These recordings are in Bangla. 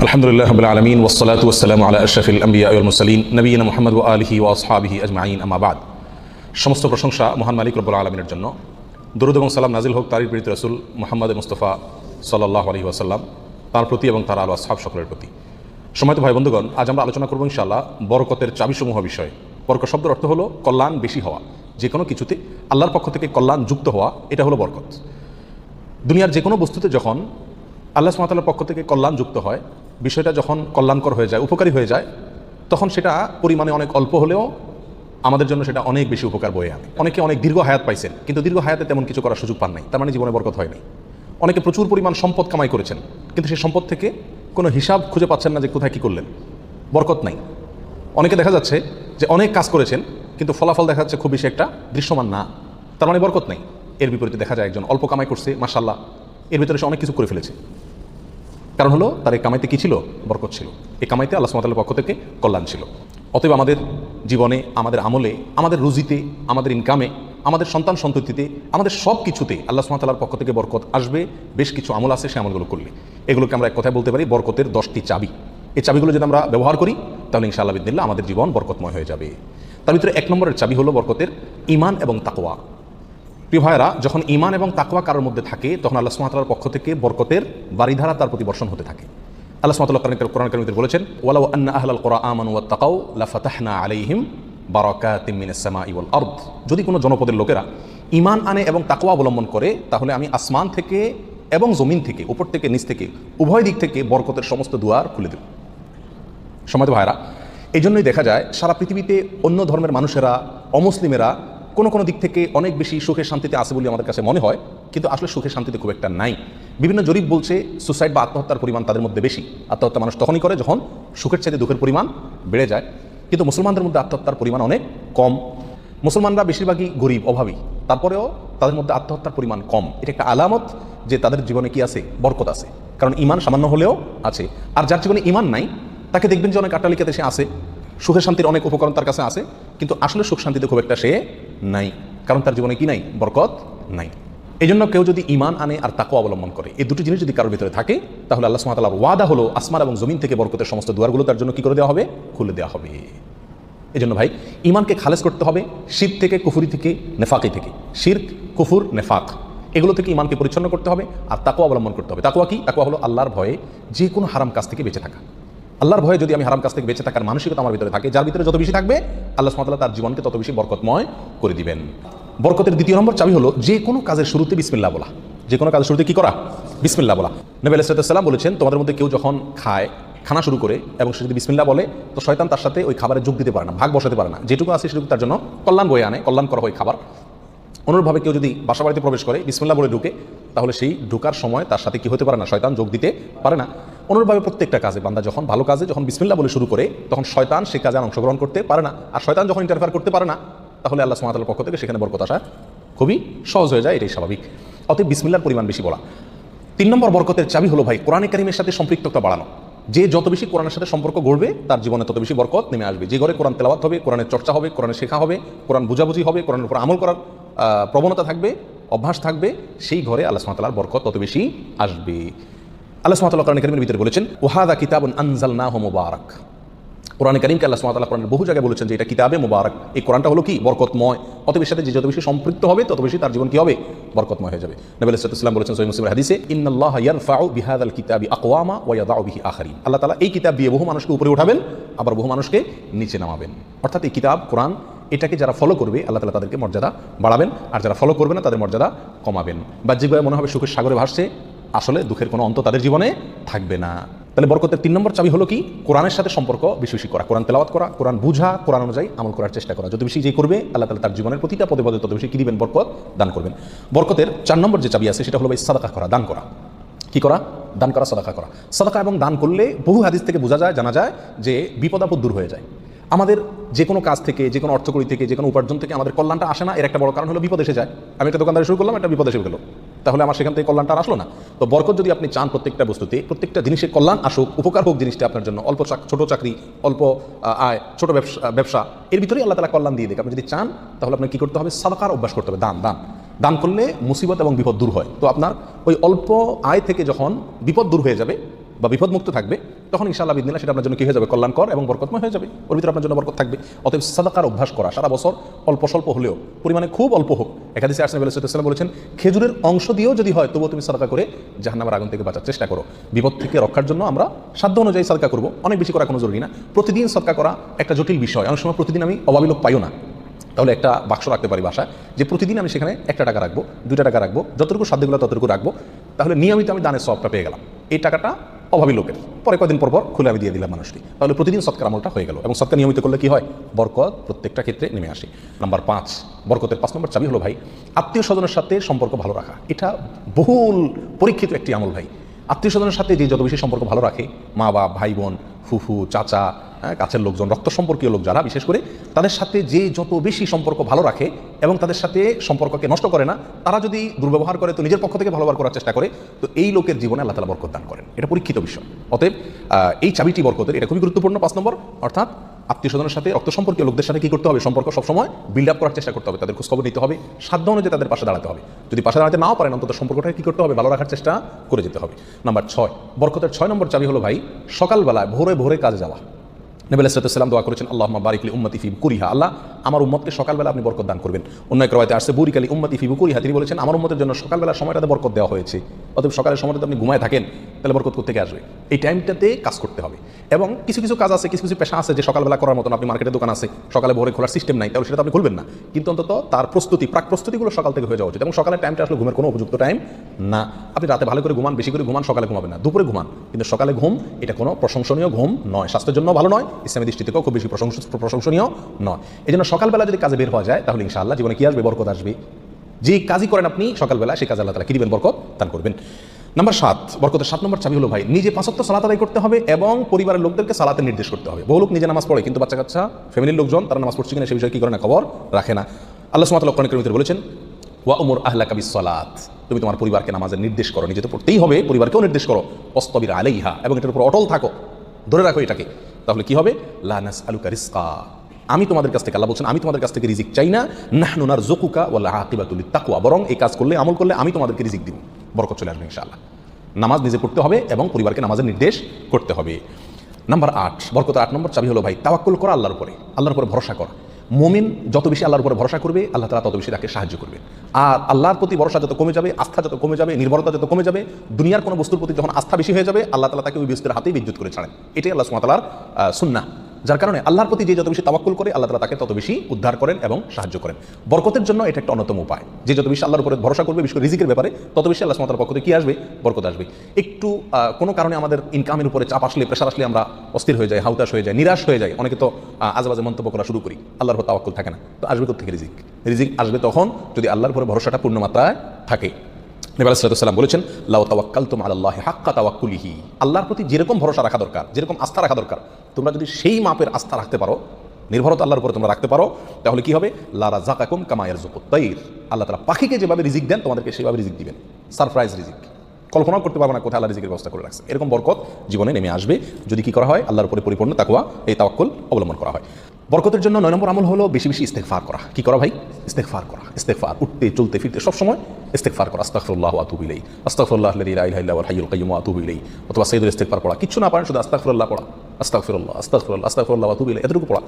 আলহামদুলিল্লাহ রাব্বিল আলামিন ওয়াসসালাতু ওয়াসসালামু আলা আশরাফিল আমবিয়া ওয়াল মুরসালিন নবিয়িনা মুহাম্মদ ওয়া আলিহি ওয়া আসহাবিহি আজমাইন আম্মা বাদ। সমস্ত প্রশংসা মহান মালিক রব্বুল আলামিনের জন্য। দরুদ এবং সালাম নাজিল হোক তারই প্রিয় রাসূল মুহাম্মদ মুস্তাফা সাল্লাল্লাহু আলাইহি ওয়াসাল্লাম, তার প্রতি এবং তার আলো আসহাব সকলের প্রতি। সম্মানিত ভাই বন্ধুগণ, আজ আমরা আলোচনা করব ইনশাআল্লাহ বরকতের চাবিসমূহ বিষয়ে। বরকত শব্দের অর্থ হলো কল্যাণ বেশি হওয়া, যে কোনো কিছুতে আল্লাহর পক্ষ থেকে কল্যাণ যুক্ত হওয়া, এটা হলো বরকত। দুনিয়ার যে কোনো বস্তুতে যখন আল্লাহ সুবহানাহু ওয়া তাআলার পক্ষ থেকে কল্যাণ যুক্ত হয়, বিষয়টা যখন কল্যাণকর হয়ে যায়, উপকারী হয়ে যায়, তখন সেটা পরিমাণে অনেক অল্প হলেও আমাদের জন্য সেটা অনেক বেশি উপকার বয়ে আনে। অনেকে অনেক দীর্ঘ হায়াত পাইছেন, কিন্তু দীর্ঘ হায়াতে তেমন কিছু করার সুযোগ পান নাই, তার মানে জীবনে বরকত হয়নি। অনেকে প্রচুর পরিমাণ সম্পদ কামাই করেছেন, কিন্তু সেই সম্পদ থেকে কোনো হিসাব খুঁজে পাচ্ছেন না যে কোথায় কী করলেন, বরকত নাই। অনেকে দেখা যাচ্ছে যে অনেক কাজ করেছেন, কিন্তু ফলাফল দেখা যাচ্ছে খুব বেশি একটা দৃশ্যমান না, তার মানে বরকত নাই। এর বিপরীতে দেখা যায় একজন অল্প কামাই করছে, মাশাআল্লাহ, এর ভিতরে সে অনেক কিছু করে ফেলেছে। কারণ হলো তার এই কামাইতে কী ছিল? বরকত ছিল। এই কামাইতে আল্লাহ সুবহানাহু ওয়া তাআলার পক্ষ থেকে কল্যাণ ছিল। অতএব আমাদের জীবনে, আমাদের আমলে, আমাদের রুজিতে, আমাদের ইনকামে, আমাদের সন্তান সন্ততিতে, আমাদের সব কিছুতে আল্লাহ সুবহানাহু ওয়া তাআলার পক্ষ থেকে বরকত আসবে। বেশ কিছু আমল আছে, সেই আমলগুলো করলে এগুলোকে আমরা এক কথায় বলতে পারি বরকতের 10টি চাবি। এই চাবিগুলো যদি আমরা ব্যবহার করি, তাহলে ইনশাআল্লাহ বিদিনিল্লাহ আমাদের জীবন বরকতময় হয়ে যাবে। তার ভিতরে 1 নম্বরের চাবি হলো বরকতের ঈমান এবং তাকওয়া। প্রিয় ভাইয়েরা, যখন ঈমান এবং তাকওয়া কারোর মধ্যে থাকে, তখন আল্লাহ সুবহানাহু ওয়া তাআলার পক্ষ থেকে বরকতের বারিধারা তার প্রতি বর্ষণ হতে থাকে। আল্লাহ সুবহানাহু ওয়া তাআলা কোরআন কারীমে বলেছেন, ওয়ালাউ আন্না আহলাল কুরআ আমানু ওয়াত্তাকাউ লাফাতাহনা আলাইহিম বারাকাতিম মিনাস সামাই ওয়াল আরদ। যদি কোনো জনপদের লোকেরা ঈমান আনে এবং তাকওয়া অবলম্বন করে, তাহলে আমি আসমান থেকে এবং জমিন থেকে, উপর থেকে নিচ থেকে, উভয় দিক থেকে বরকতের সমস্ত দুয়ার খুলে দেব। সম্মানিত ভাইয়েরা, এই জন্যই দেখা যায় সারা পৃথিবীতে অন্য ধর্মের মানুষেরা, অমুসলিমেরা কোনো দিক থেকে অনেক বেশি সুখে শান্তিতে আছে বলে আমাদের কাছে মনে হয়, কিন্তু আসলে সুখে শান্তিতে খুব একটা নাই। বিভিন্ন জরিপ বলছে সুসাইড বা আত্মহত্যার পরিমাণ তাদের মধ্যে বেশি। আত্মহত্যা মানুষ তখনই করে যখন সুখের চাইতে দুঃখের পরিমাণ বেড়ে যায়, কিন্তু মুসলমানদের মধ্যে আত্মহত্যার পরিমাণ অনেক কম। মুসলমানরা বেশিরভাগই গরিব, অভাবী, তারপরেও তাদের মধ্যে আত্মহত্যার পরিমাণ কম। এটা একটা আলামত যে তাদের জীবনে কি আছে? বরকত আছে। কারণ ঈমান সামান্য হলেও আছে। আর যার জীবনে ঈমান নাই, তাকে দেখবেন যে অনেক আট্টালিকাতে সে আছে, সুখের শান্তির অনেক উপকরণ তার কাছে আছে, কিন্তু আসলে সুখ শান্তিতে খুব একটা সে নাই, কারণ তার জীবনে কি নাই? বরকত নাই। এই জন্য কেউ যদি ঈমান আনে আর তাকওয়া অবলম্বন করে, এই দুটি জিনিস যদি কারোর ভিতরে থাকে, তাহলে আল্লাহ সুবহানাহু ওয়া তাআলার ওয়াদা হলো আসমান এবং জমিন থেকে বরকতের সমস্ত দুয়ারগুলো তার জন্য কি করে দেওয়া হবে? খুলে দেওয়া হবে। এই জন্য ভাই, ঈমানকে খালেস করতে হবে শিরক থেকে, কুফরি থেকে, নেফাকি থেকে। শিরক, কুফর, নেফাক, এগুলো থেকে ঈমানকে পরিচ্ছন্ন করতে হবে আর তাকওয়া অবলম্বন করতে হবে। তাকওয়া কি? তাকওয়া হলো আল্লাহর ভয়ে যে কোনো হারাম কাজ থেকে বেঁচে থাকা। আল্লাহর ভয়ে যদি আমি হারাম কাজ থেকে বেঁচে থাকার মানসিকতা আমার ভিতরে থাকে, যার ভিতরে যত বেশি থাকবে, আল্লাহ সুবহানাহু ওয়া তাআলা তার জীবনকে তত বেশি বরকতময় করে দিবেন। বরকতের 2 নম্বর চাবি হলো যে কোনো কাজের শুরুতে বিসমিল্লাহ বলা। যে কোনো কাজের শুরুতে কি করা? বিসমিল্লাহ বলা। নবী আলাইহিস সালাম বলেছেন, তোমাদের মধ্যে কেউ যখন খানা শুরু করে এবং সে যদি বিসমিল্লাহ বলে, তো শয়তান তার সাথে ওই খাবারে যোগ দিতে পারে না, ভাগ বসাতে পারে না। যেটুকু আছে সেটুকু তার জন্য কল্যাণ বয়ে আনে, কল্যাণ করা হয় খাবার। অনুরূপভাবে কেউ যদি বাসা বাড়িতে প্রবেশ করে বিসমিল্লাহ বলে ঢুকে, তাহলে সেই ঢোকার সময় তার সাথে কি হতে পারে না? শয়তান যোগ দিতে পারে না। অনুরূপভাবে প্রত্যেকটা কাজে বান্দা যখন ভালো কাজে যখন বিসমিল্লাহ বলে শুরু করে, তখন শয়তান সে কাজে অংশগ্রহণ করতে পারে না। আর শয়তান যখন ইন্টারফেয়ার করতে পারে না, তাহলে আল্লাহ সুবহানাহু ওয়া তাআলার পক্ষ থেকে সেখানে বরকত আসা খুবই সহজ হয়ে যায়। এটাই স্বাভাবিক। অতএব বিসমিল্লাহর পরিমাণ বেশি বলা। 3 নম্বর বরকতের চাবি হলো ভাই কোরআনে কারীমের সাথে সম্পৃক্ততা বাড়ানো। যে যত বেশি কোরআনের সাথে সম্পর্ক গড়বে, তার জীবনে তত বেশি বরকত নেমে আসবে। যে ঘরে কোরআন তেলাওয়াত হবে, কোরআনের চর্চা হবে, কোরআনের শেখা হবে, কোরআন বুঝাবুঝি হবে, কোরআনের উপর আমল করার প্রবণতা থাকবে, অভ্যাস থাকবে, সেই ঘরে আল্লাহ সুবহানাহু ওয়া তাআলার বরকত তত বেশি আসবে। আল্লাহ সুবহানাহু ওয়া তাআলা কোরআন কারীমের ভিতরে বলেছেন, ওয়াহাদা কিতাবুন আনজালনাহু মুবারাক। কোরআনে কারীমকে আল্লাহ সুবহানাহু ওয়া তাআলা কোরআনের বহু জায়গায় বলেছেন যে এটা কিতাবে মুবারাক। এই কোরআনটা হলো কি? বরকতময়। অতএব এর সাথে যে যত বেশি সম্পৃক্ত হবে, তত বেশি তার জীবন কি হবে? বরকতময় হয়ে যাবে। নবী আলাইহিস সালাম বলেছেন সহিহ মুসলিমের হাদিসে, ইন্নাল্লাহা ইয়ারফাউ বিহাযাল কিতাবি আকওয়ামা ওয়া ইয়াদাউ বিহি আখারিন। আল্লাহ তাআলা এই কিতাব দিয়ে বহু মানুষকে উপরে উঠাবেন, আবার বহু মানুষকে নিচে নামাবেন। অর্থাৎ এই কিতাব কোরআন, এটাকে যারা ফলো করবে, আল্লাহ তাআলা তাদেরকে মর্যাদা বাড়াবেন, আর যারা ফলো করবে না তাদের মর্যাদা কমাবেন। বাহ্যিকভাবে মনে হবে সুখের সাগরে ভাসছে, আসলে দুঃখের কোনো অন্ত তাদের জীবনে থাকবে না। তাহলে বরকতের 3 নম্বর চাবি হলো কি? কোরআনের সাথে সম্পর্ক বেশি বেশি করা, কোরআন তেলাওয়াত করা, কোরআন বুঝা, কোরআন অনুযায়ী আমল করার চেষ্টা করা। যত বেশি যে করবে, আল্লাহ তাআলা তার জীবনের প্রতিটা পদে পদে তত বেশি কি দিবেন? বরকত দান করবেন। বরকতের 4 নম্বর যে চাবি আছে, সেটা হলো ভাই সাদাকা করা, দান করা। কি করা? দান করা, সাদাকা করা। সাদাকা এবং দান করলে বহু হাদিস থেকে বোঝা যায়, জানা যায় যে বিপদ আপদ দূর হয়ে যায়। আমাদের যে কোনো কাজ থেকে, যে কোনো অর্থকড়ি থেকে, যে কোনো উপার্জন থেকে আমাদের কল্যাণটা আসে না, এর একটা বড় কারণ হলো বিপদ এসে যায়। আমি একটা দোকানদারি শুরু করলাম, একটা বিপদ এসে গেল, তাহলে আমার সেখান থেকে কল্যাণটা আসলো না। তো বরকত যদি আপনি চান প্রত্যেকটা বস্তুতে, প্রত্যেকটা জিনিসের কল্যাণ আসুক, উপকার হোক জিনিসটা আপনার জন্য, অল্প ছোট চাকরি, অল্প আয়, ছোট ব্যবসা, এর ভিতরেই আল্লাহ তাআলা কল্যাণ দিয়ে দেয়। আপনি যদি চান, তাহলে আপনার কি করতে হবে? সাদাকার অভ্যাস করতে হবে। দান করলে মুসিবত এবং বিপদ দূর হয়। তো আপনার ওই অল্প আয় থেকে যখন বিপদ দূর হয়ে যাবে, বা বিপদমুক্ত থাকবে, তখন ইনশাআল্লাহ বিদিনিল্লাহ সেটা আপনার জন্য কী হয়ে যাবে, কল্যাণকর এবং বরকতময় হয়ে যাবে, ওর ভিতরে আপনার জন্য বরকত থাকবে। অতএব সাদাকার অভ্যাস করা, সারা বছর অল্প স্বল্প হলেও, পরিমাণে খুব অল্প হোক। এক হাদিসে আসছে নবী সাল্লাল্লাহু আলাইহি ওয়াসাল্লাম বলেছেন, খেজুরের অংশ দিয়েও যদি হয় তবুও তুমি সাদাকা করে জাহান্নামের আগুন থেকে বাঁচার চেষ্টা করো। বিপদ থেকে রক্ষার জন্য আমরা সাধ্য অনুযায়ী সাদকা করবো, অনেক বেশি করা কোনো জরুরি না। প্রতিদিন সাদকা করা একটা জটিল বিষয়, অনেক সময় প্রতিদিন আমি অভাবী লোক পাইও না, তাহলে একটা বাক্স রাখতে পারি বাসায়, যে প্রতিদিন আমি সেখানে 1 টাকা রাখবো, 2 টাকা রাখবো, যতটুকু সাধ্যগুলো ততটুকু রাখবো, তাহলে নিয়মিত আমি দানের সওয়াবটা পেয়ে গেলাম। এই টাকাটা অভাবী লোকের, পরে কয়েকদিন পর খুলে আমি দিয়ে দিলাম মানুষকে, তাহলে প্রতিদিন সৎকার আমলটা হয়ে গেল। এবং সৎকার নিয়মিত করলে কি হয়, বরকত প্রত্যেকটা ক্ষেত্রে নেমে আসে। নাম্বার 5, বরকতের 5 নম্বর চাবি হলো ভাই, আত্মীয় স্বজনের সাথে সম্পর্ক ভালো রাখা। এটা বহুল পরীক্ষিত একটি আমল ভাই। আত্মীয় স্বজনের সাথে যে যত বেশি সম্পর্ক ভালো রাখে, মা বাপ, ভাই বোন, ফুফু, চাচা, কাছের লোকজন, রক্ত সম্পর্কীয় লোক যারা, বিশেষ করে তাদের সাথে যে যত বেশি সম্পর্ক ভালো রাখে এবং তাদের সাথে সম্পর্ককে নষ্ট করে না, তারা যদি দুর্ব্যবহার করে তো নিজের পক্ষ থেকে ভালো ব্যবহার করার চেষ্টা করে, তো এই লোকের জীবনে আল্লাহ তাআলা বরকত দান করেন। এটা পরীক্ষিত বিষয়। অতএব এই চাবিটি বরকতের, এটা খুবই গুরুত্বপূর্ণ। 5 নম্বর, অর্থাৎ আত্মীয় স্বজনের সাথে, রক্ত সম্পর্কীয় লোকদের সাথে কী করতে হবে, সম্পর্ক সবসময় বিল্ড আপ করার চেষ্টা করতে হবে, তাদের খোঁজখবর নিতে হবে, সাধ্য অনুযায়ী তাদের পাশে দাঁড়াতে হবে। যদি পাশে দাঁড়াতে নাও পারেন, অন্তত সম্পর্কটাকে কী করতে হবে, ভালো রাখার চেষ্টা করে যেতে হবে। নাম্বার 6, বরকতের 6 নম্বর চাবি হলো ভাই, সকালবেলায় ভোরে ভোরে কাজে যাওয়া। নবী আলাইহিস সালাম দোয়া করেছেন, আল্লাহুম্মা বারিক লি উম্মতি ফি বুকুরিহা, আল্লাহ আমার উম্মতকে সকালবেলা আপনি বরকত দান করবেন। অন্য এক রাওয়ায়াতে আসছে বুরিক লি উম্মতি ফি বুকুরিহা, তিনি বলেছেন আমার উম্মতের জন্য সকালবেলার সময়টাতে বরকত দেওয়া হয়েছে। অতএব সকালের সময়টাতে আপনি ঘুমায় থাকেন, তাহলে বরকত কোত্থেকে আসবে? এই টাইমটাতে কাজ করতে হবে। এবং কিছু কিছু কাজ আছে, কিছু কিছু পেশা আছে যে সকালবেলা করার মতন, আপনি মার্কেটে দোকান আছে, সকালে ভোরে খোলার সিস্টেম নাই, তাহলে সেটা আপনি খুলবেন না, কিন্তু অন্তত তার প্রস্তুতি, প্রাক প্রস্তুতিগুলো সকাল থেকে হয়ে যাওয়া উচিত। এবং সকালের টাইমটা আসলে ঘুমের কোনো উপযুক্ত টাইম না। আপনি রাতে ভালো করে ঘুমান, বেশি করে ঘুমান, সকালে ঘুমাবেন না, দুপুরে ঘুমান, কিন্তু সকালে ঘুম এটা কোনো প্রশংসনীয় ঘুম নয়, স্বাস্থ্যের জন্য ভালো নয়, ইসলামী দৃষ্টি থেকেও খুব বেশি প্রশংসনীয় নয়। এই জন্য সকালবেলা যদি কাজে বের হওয়া যায়, তাহলে ইনশাআল্লাহ জীবনে কি আসবে, বরকত আসবে। যে কাজই করেন আপনি সকালবেলা, সেই কাজে আল্লাহ তাআলা কি দিবেন, বরকত দান করবেন। নাম্বার 7, বরকতের 7 নম্বর চাবি হলো ভাই, নিজে 5 ওয়াক্ত সালাত আদায় করতে হবে এবং পরিবারের লোকদেরকে সালাতের নির্দেশ করতে হবে। বহু লোক নিজে নামাজ পড়ে, কিন্তু বাচ্চা কাচ্চা, ফ্যামিলির লোকজন তারা নামাজ পড়ছে কিনা সে বিষয়ে কি করে না, খবর রাখে না। আল্লাহ সুবহানাহু ওয়া তাআলা কোরআন কারীমে বলেছেন, ওয়া উমুর আহলাকা বিস-সালাত, তুমি তোমার পরিবারকে নামাজের নির্দেশ করো, নিজে তো পড়তেই হবে, পরিবারকেও নির্দেশ করো, ওয়াসতাবির আলাইহা, এবং এটার উপর অটল থাকো, ধরে রাখো এটাকে। তাহলে কি হবে, লা নাসআলুকা রিজকা, আমি তোমাদের কাছ থেকে, আল্লাহ বলছেন আমি তোমাদের কাছ থেকে রিজিক চাই না, নাহনু নারযুকুকা ওয়াল আকিবাতু লিত-তাকওয়া, বরং এই কাজ করলে, আমল করলে আমি তোমাদেরকে রিজিক দিব, বরকত চলে আসবে ইনশাআল্লাহ। নামাজ নিজে পড়তে হবে এবং পরিবারকে নামাজের নির্দেশ করতে হবে। নাম্বার 8, বরকতের 8 নম্বর চাবি হলো ভাই, তাওয়াক্কুল করা, আল্লাহর উপরে, আল্লাহর উপরে ভরসা করা। মুমিন যত বেশি আল্লাহর উপরে ভরসা করবে, আল্লাহ তাআলা তত বেশি তাকে সাহায্য করবে। আর আল্লাহর প্রতি ভরসা যত কমে যাবে, আস্থা যত কমে যাবে, নির্ভরতা যত কমে যাবে, দুনিয়ার কোনো বস্তুর প্রতি যখন আস্থা বেশি হয়ে যাবে, আল্লাহ তাআলা তাকে ওই বস্তুর হাতেই বিদ্যুৎ করে ছাড়েন। এটাই আল্লাহ সুবহানাহু ওয়া তাআলার সুন্নাহ। যার কারণে আল্লাহর প্রতি যে যত বেশি তাওয়াক্কুল করে, আল্লাহ তাআলা তাকে তত বেশি উদ্ধার করেন এবং সাহায্য করেন। বরকতের জন্য এটা একটা অন্যতম উপায়, যে যত বেশি আল্লাহর উপরে ভরসা করবে, বিশেষ করে রিজিকের ব্যাপারে, তত বেশি আল্লাহ সুবহানাহু ওয়া তাআলার পক্ষ থেকে কি আসবে, বরকত আসবে। একটু কোনো কারণে আমাদের ইনকামের উপরে চাপ আসলে, প্রেশার আসলে আমরা অস্থির হয়ে যাই, হাউতাশ হয়ে যাই, নিরাশ হয়ে যাই, অনেকে তো আজেবাজে মন্তব্য করা শুরু করি, আল্লাহর উপর তাওয়াক্কুল থাকে না। তো আসবে কোত্থেকে রিজিক? রিজিক আসবে তখন যদি আল্লাহর উপরে ভরসাটা পূর্ণ মাত্রায় থাকে। নবী আলাইহিস সালাম বলেছেন, লাউ তাওয়াক্কালতুম আলাল্লাহি হাক্কা তাওয়াক্কুলিহি, আল্লাহর প্রতি যেরকম ভরসা রাখা দরকার, যেরকম আস্থা রাখা দরকার, তোমরা যদি সেই মাপের আস্থা রাখতে পারো, নির্ভরতা আল্লাহর উপরে তোমরা রাখতে পারো, তাহলে কি হবে, লা রাযাকাকুম কামা ইয়ারযুকুত তাইর, আল্লাহ তাআলা পাখিকে যেভাবে রিজিক দেন তোমাদেরকে সেভাবে রিজিক দিবেন। সারপ্রাইজ রিজিক, কল্পনাও করতে পারবে না কোথায় আল্লাহ রিজিকের ব্যবস্থা করে রাখছে। এরকম বরকত জীবনে নেমে আসবে যদি কি করা হয়, আল্লাহর উপরে পরিপূর্ণ তাকওয়া, এই তাওয়াক্কুল অবলম্বন করা হয়। বরকতের জন্য 9 নম্বর আমল হলো বেশি বেশি ইস্তেগফার করা। কি করা ভাই? ইস্তেগফার করা। ইস্তেগফার, উঠতে চলতে ফিরতে সব সময় ইস্তেগফার করা। আস্তাগফিরুল্লাহ ওয়া আতুবু ইলাইহি, আস্তাগফিরুল্লাহাল্লাযী লা ইলাহা ইল্লা হুয়াল হাইয়ুল কাইয়্যুম ওয়া আতুবু ইলাইহি, অথবা সাইয়্যিদুল ইস্তেগফার পড়া। কিচ্ছু না পারেন, শুধু আস্তাগফিরুল্লাহ পড়া, আস্তাগফিরুল্লাহ আস্তাগফিরুল্লাহ আস্তাগফিরুল্লাহ ওয়া আতুবু ইলাইহি, এতটুকু পড়া।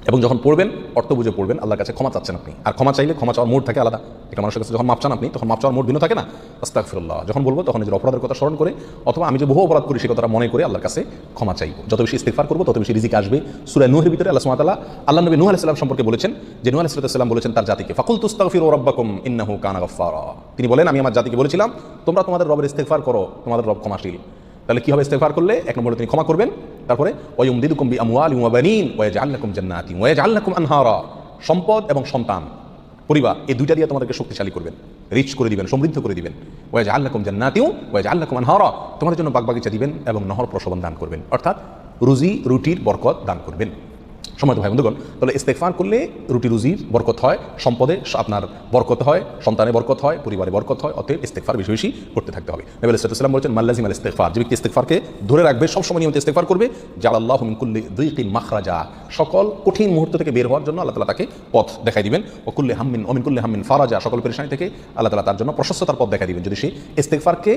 এবং যখন পড়বেন, অর্থ বুঝে পড়বেন, আল্লাহর কাছে ক্ষমা চাচ্ছেন আপনি। আর ক্ষমা চাইলে ক্ষমা চাওয়ার মোড থাকে আলাদা। একটা মানুষের কাছে যখন মাপ চান আপনি, তখন মাপ চাওয়ার মোড ভিন্ন থাকে না। আস্তাগফিরুল্লাহ যখন বলবো, তখন নিজের অপরাধের কথা স্মরণ করে, অথবা আমি যে বহু অপরাধ করি সে কথাটা মনে করে আল্লাহর কাছে ক্ষমা চাইবো। যত বেশি ইস্তেগফার করবো, তত বেশি রিজিক আসবে। সূরা নূহের ভিতরে আল্লাহ সুবহানাহু ওয়া তাআলা আল্লাহ নবী নূহ আলাইহিস সালাম সম্পর্কে বলেছেন যে, নূহ আলাইহিস সালাম বলেছেন তার জাতিকে, ফাকুলতু আস্তাগফিরু রাব্বাকুম ইন্নাহু কানা গাফফারা, তিনি বলেন আমি আমার জাতিকে বলেছিলাম তোমরা তোমাদের রবের ইস্তেগফার করো, তোমাদের রব ক্ষমাশীল। তাহলে কি হবে ইস্তেগফার করলে? এক নম্বরে তিনি ক্ষমা করবেন, তারপরে ওয়ায়ুমদিদুকুম বিআমওয়ালিন ওয়া বানিন ওয়া ইয়াজআল লাকুম জান্নাতিন ওয়া ইয়াজআল লাকুম আনহারা, সম্পদ এবং সন্তান, পরিবার, এই দুইটা দিয়ে তোমাদেরকে শক্তিশালী করবেন, রিচ করে দিবেন, সমৃদ্ধ করে দিবেন। ওয়া ইয়াজআল লাকুম জান্নাতিন ওয়া ইয়াজআল লাকুম আনহারা, তোমাদের জন্য বাগবাগিচা দিবেন এবং নহর প্রসবন দান করবেন, অর্থাৎ রুজি রুটির বরকত দান করবেন। সময়ত ভাই বন্ধুগণ, তাহলে ইস্তেগফার করলে রুটি রুজির বরকত হয়, সম্পদে আপনার বরকত হয়, সন্তানে বরকত হয়, পরিবারে বরকত হয়। অতএব ইস্তেগফার বেশি বেশি করতে থাকতে হবে। নবী আলাইহিস সালাম বলেছেন মাল্লাজিম আল ইস্তেগফার, যে ব্যক্তি ইস্তেগফারকে ধরে রাখবে, সবসময় নিয়মিত ইস্তেগফার করবে, জাআলাল্লাহু মিন কুল্লি যিকিন মাখরাজা, সকল কঠিন মুহূর্ত থেকে বের হওয়ার জন্য আল্লাহ তাআলা তাকে পথ দেখাই দিবেন। ও কুল্লি হাম্মিন ওয়া মিন কুল্লি হাম্মিন ফারাজা, সকল পেরেশানি থেকে আল্লাহ তাআলা তার জন্য প্রশস্ততার পথ দেখাই দিবেন, যদি সে ইস্তেগফারকে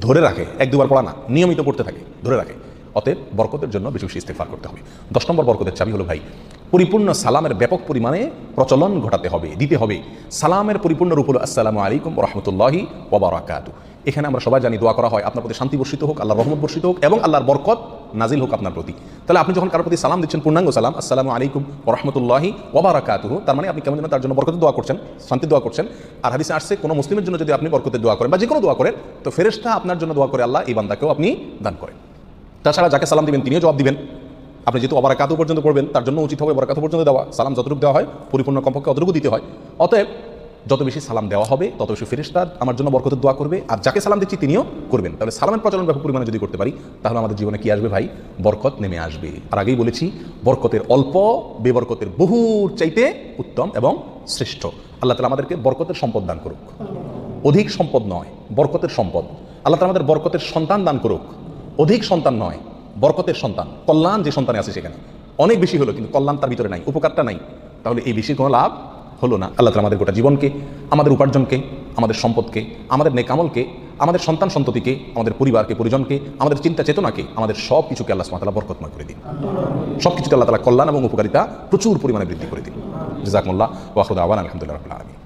ধরে রাখে, এক দুবার পড়া না, নিয়মিত পড়তে থাকে, ধরে রাখে। অতএব বরকতের জন্য বেশি বেশি ইস্তেগফার করতে হবে। 10 নম্বর বরকতের চাবি হলো ভাই, পরিপূর্ণ সালামের ব্যাপক পরিমাণে প্রচলন ঘটাতে হবে, দিতে হবে। সালামের পরিপূর্ণ রূপ হলো আসসালামু আলাইকুম ওয়া রাহমাতুল্লাহি ওয়া বারাকাতুহু। এখানে আমরা সবাই জানি দোয়া করা হয় আপনার প্রতি শান্তি বর্ষিত হোক, আল্লাহর রহমত বর্ষিত হোক এবং আল্লাহর বরকত নাজিল হোক আপনার প্রতি। তাহলে আপনি যখন কারোর প্রতি সালাম দিচ্ছেন, পূর্ণাঙ্গ সালাম, আসসালামু আলাইকুম ওয়া রাহমাতুল্লাহি ওয়া বারাকাতুহু, তার মানে আপনি কেমন যেন তার জন্য বরকতের দোয়া করছেন, শান্তির দোয়া করছেন। আর হাদিসে আসছে কোনো মুসলিমের জন্য যদি আপনি বরকতের দোয়া করেন বা যে কোনো দোয়া করেন, তো ফেরেশতা আপনার জন্য দোয়া করে আল্লাহ এই বান্দাকেও আপনি দান করেন। তাছাড়া যাকে সালাম দিবেন তিনিও জবাব দিবেন। আপনি যেহেতু অবারাকাতু পর্যন্ত পড়বেন, তার জন্য উচিত হবে বরাকাতু পর্যন্ত দেওয়া। সালাম যতটুকু দেওয়া হয় পরিপূর্ণ কমপক্ষে অতটুকু দিতে হয়। অতএব যত বেশি সালাম দেওয়া হবে তত বেশি ফেরেশতা আমার জন্য বরকতের দোয়া করবে, আর যাকে সালাম দিচ্ছি তিনিও করবেন। তাহলে সালামের প্রচলন ব্যাপক পরিমাণে যদি করতে পারি, তাহলে আমাদের জীবনে কি আসবে ভাই? বরকত নেমে আসবে। আর আগেই বলেছি, বরকতের অল্প বেবরকতের বহুর চাইতে উত্তম এবং শ্রেষ্ঠ। আল্লাহ তাআলা আমাদেরকে বরকতের সম্পদ দান করুক, অধিক সম্পদ নয়, বরকতের সম্পদ। আল্লাহ তাআলা আমাদের বরকতের সন্তান দান করুক, অধিক সন্তান নয়, বরকতের সন্তান। কল্যাণ যে সন্তানে আছে সেখানে অনেক বেশি হলো, কিন্তু কল্যাণ তার ভিতরে নাই, উপকারটা নাই, তাহলে এই বেশি কোনো লাভ হলো না। আল্লাহ তাআলা আমাদের গোটা জীবনকে, আমাদের উপার্জনকে, আমাদের সম্পদকে, আমাদের নেক আমলকে, আমাদের সন্তান সন্ততিকে, আমাদের পরিবারকে, পরিজনকে, আমাদের চিন্তা চেতনাকে, আমাদের সব কিছুকে আল্লাহ সুবহানাহু ওয়া তাআলা বরকতময় করে দিন। সব কিছুতে আল্লাহ তাআলা কল্যাণ এবং উপকারিতা প্রচুর পরিমাণে বৃদ্ধি করে দিন। জাযাকুমুল্লাহ ওয়া আখিরু দাওয়ানা আলহামদুলিল্লাহি রাব্বিল আলামিন।